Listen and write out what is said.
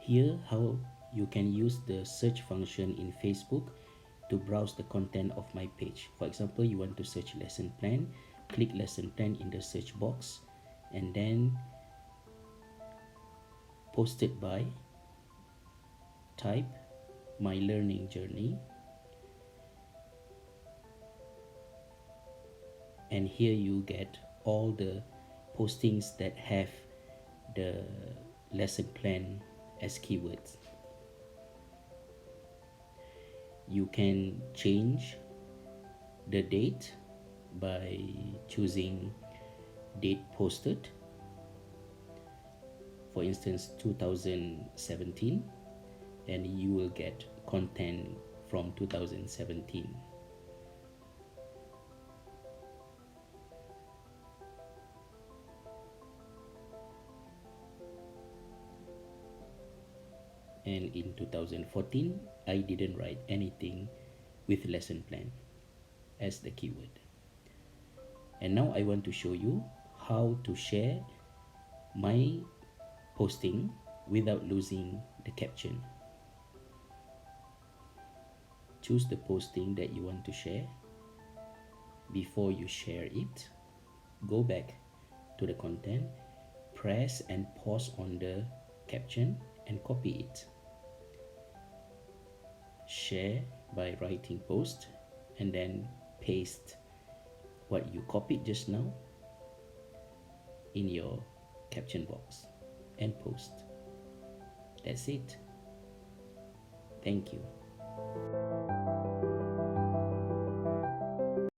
Here, how you can use the search function in Facebook to browse the content of my page. For example, you want to search lesson plan, click lesson plan in the search box, and then posted by, type my learning journey, and here you get all the postings that have the lesson plan as keywords. You can change the date by choosing date posted, for instance 2017, and you will get content from 2017. And in 2014, I didn't write anything with lesson plan as the keyword. And now I want to show you how to share my posting without losing the caption. Choose the posting that you want to share. Before you share it, go back to the content, press and pause on the caption and copy it. Share by writing post and then paste what you copied just now in your caption box and post. That's it. Thank you.